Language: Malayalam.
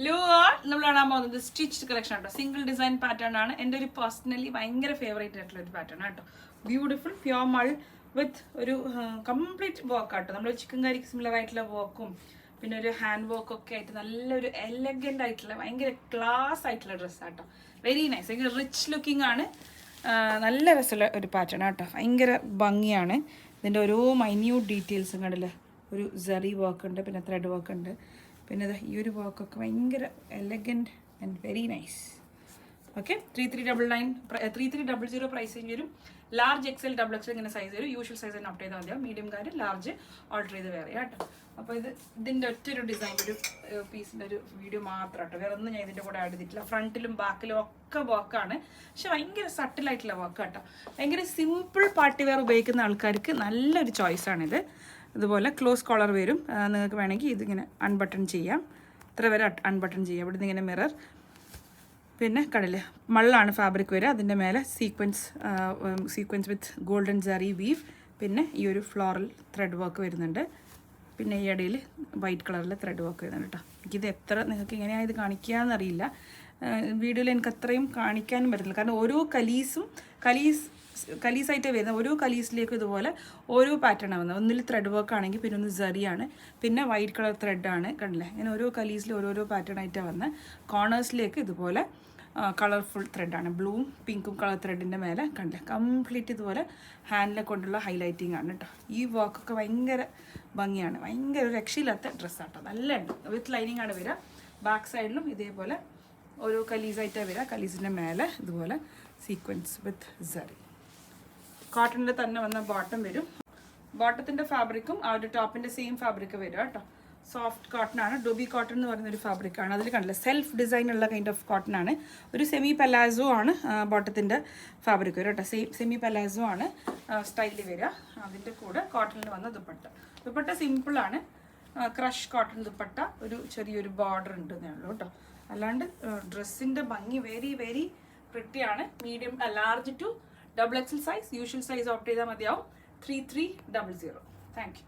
നമ്മൾ കാണാൻ പോകുന്നത് സ്റ്റിച്ച്ഡ് കളക്ഷൻ ആട്ടോ. സിംഗിൾ ഡിസൈൻ പാറ്റേൺ ആണ്. എൻ്റെ ഒരു പേഴ്സണലി ഭയങ്കര ഫേവറേറ്റ് ആയിട്ടുള്ള ഒരു പാറ്റേൺ ആട്ടോ. ബ്യൂട്ടിഫുൾ പ്യോർ മൾ വിത്ത് ഒരു കംപ്ലീറ്റ് വർക്ക് ആട്ടോ. നമ്മൾ ചിക്കൻ കറിക്ക് സിമിലർ ആയിട്ടുള്ള വർക്കും പിന്നെ ഒരു ഹാൻഡ് വർക്ക് ഒക്കെ ആയിട്ട് നല്ലൊരു എലഗൻ്റ് ആയിട്ടുള്ള ഭയങ്കര ക്ലാസ് ആയിട്ടുള്ള ഡ്രസ്സ് ആട്ടോ. വെരി നൈസ്, ഭയങ്കര റിച്ച് ലുക്കിംഗ് ആണ്. നല്ല രസമുള്ള ഒരു പാറ്റേൺ ആട്ടോ. ഭയങ്കര ഭംഗിയാണ്. ഇതിൻ്റെ ഓരോ മൈന്യൂട്ട് ഡീറ്റെയിൽസും കണ്ടില്ലേ. ഒരു സെറി വർക്ക് ഉണ്ട്, പിന്നെ ത്രെഡ് വർക്ക് ഉണ്ട്, പിന്നെ ഈ ഒരു വർക്കൊക്കെ ഭയങ്കര elegant and very nice. Okay, 3300 pricing വരും. ലാർജ് XL XXL ഇങ്ങനെ സൈസ് വരും. യൂഷ്വൽ സൈസ് തന്നെ ഓപ്റ്റ് ചെയ്താൽ മതിയാവും. മീഡിയംകാർ ലാർജ് ഓൾട്ടർ ചെയ്ത് വേറെ കേട്ടോ. അപ്പോൾ ഇതിൻ്റെ ഒറ്റൊരു ഡിസൈൻ ഒരു പീസിൻ്റെ ഒരു വീഡിയോ മാത്രം കേട്ടോ. വേറെ ഒന്നും ഞാൻ ഇതിൻ്റെ കൂടെ ആഡ് ചെയ്തിട്ടില്ല. ഫ്രണ്ടിലും ബാക്കിലും ഒക്കെ വർക്കാണ്, പക്ഷെ ഭയങ്കര സട്ടിലായിട്ടുള്ള വർക്ക് കേട്ടോ. ഭയങ്കര സിമ്പിൾ പാർട്ടി വെയർ ഉപയോഗിക്കുന്ന ആൾക്കാർക്ക് നല്ലൊരു ചോയ്സാണിത്. ഇതുപോലെ ക്ലോസ് കോളർ വരും. നിങ്ങൾക്ക് വേണമെങ്കിൽ ഇതിങ്ങനെ അൺബട്ടൺ ചെയ്യാം. ഇത്ര വരെ അൺബട്ടൺ ചെയ്യാം. ഇവിടെ നിന്ന് ഇങ്ങനെ മിറർ, പിന്നെ കടല് മള്ളാണ് ഫാബ്രിക് വരിക. അതിൻ്റെ മേലെ sequence with golden zari weave, പിന്നെ ഈ ഒരു ഫ്ലോറൽ ത്രെഡ് വർക്ക് വരുന്നുണ്ട്. പിന്നെ ഈ ഇടയിൽ വൈറ്റ് കളറിൽ ത്രെഡ് വർക്ക് വരുന്നുണ്ട് കേട്ടോ. എനിക്കിത് എത്ര നിങ്ങൾക്ക് എങ്ങനെയാണ് ഇത് കാണിക്കുകയെന്നറിയില്ല. വീഡിയോയിൽ എനിക്ക് അത്രയും കാണിക്കാനും പറ്റില്ല, കാരണം ഓരോ കലീസായിട്ട് വരുന്ന ഓരോ കലീസിലേക്കും ഇതുപോലെ ഓരോ പാറ്റേണാണ് വന്നത്. ഒന്നിൽ ത്രെഡ് വർക്ക് ആണെങ്കിൽ പിന്നെ ഒന്ന് ജറിയാണ്, പിന്നെ വൈറ്റ് കളർ ത്രെഡാണ്. കണ്ടില്ലേ, ഇങ്ങനെ ഓരോ കലീസിലും ഓരോരോ പാറ്റേൺ ആയിട്ടാണ് വന്നത്. കോർണേഴ്സിലേക്ക് ഇതുപോലെ കളർഫുൾ ത്രെഡാണ്. ബ്ലൂവും പിങ്കും കളർ ത്രെഡിൻ്റെ മേലെ കണ്ടില്ലേ കംപ്ലീറ്റ് ഇതുപോലെ ഹാൻഡിലെ കൊണ്ടുള്ള ഹൈലൈറ്റിംഗ് ആണ് കേട്ടോ. ഈ വർക്കൊക്കെ ഭയങ്കര ഭംഗിയാണ്. ഭയങ്കര ഒരു രക്ഷയില്ലാത്ത ഡ്രസ്സാട്ടോ. നല്ല ഉണ്ട്. വിത്ത് ലൈനിങ് ആണ് വരിക. ബാക്ക് സൈഡിലും ഇതേപോലെ ഓരോ കലീസായിട്ടാണ് വരിക. കലീസിൻ്റെ മേലെ ഇതുപോലെ സീക്വൻസ് വിത്ത് സറി. കോട്ടണിൽ തന്നെ വന്ന ബോട്ടം വരും. ബോട്ടത്തിൻ്റെ ഫാബ്രിക്കും ആ ഒരു ടോപ്പിൻ്റെ സെയിം ഫാബ്രിക് വരും കേട്ടോ. സോഫ്റ്റ് കോട്ടൺ ആണ്. ഡോബി കോട്ടൺ എന്ന് പറയുന്നൊരു ഫാബ്രിക്കാണ്. അതിൽ കണ്ടില്ല സെൽഫ് ഡിസൈൻ ഉള്ള കൈൻഡ് ഓഫ് കോട്ടൺ ആണ്. ഒരു സെമി പലാസോ ആണ് ബോട്ടത്തിൻ്റെ ഫാബ്രിക് വരും കേട്ടോ. സെമി പലാസോ ആണ് സ്റ്റൈലിൽ വരിക. അതിൻ്റെ കൂടെ കോട്ടണിൽ വന്ന ദുപ്പട്ട സിമ്പിളാണ്. ക്രഷ് കോട്ടൺ ദുപ്പട്ട, ഒരു ചെറിയൊരു ബോർഡർ ഉണ്ടെന്നേ ഉള്ളൂ കേട്ടോ. അല്ലാണ്ട് ഡ്രസ്സിൻ്റെ ഭംഗി വെരി വെരി പ്രിറ്റിയാണ്. Medium large to XXL size. Usual size opt ചെയ്താൽ മതിയാവും. 3300. Thank U.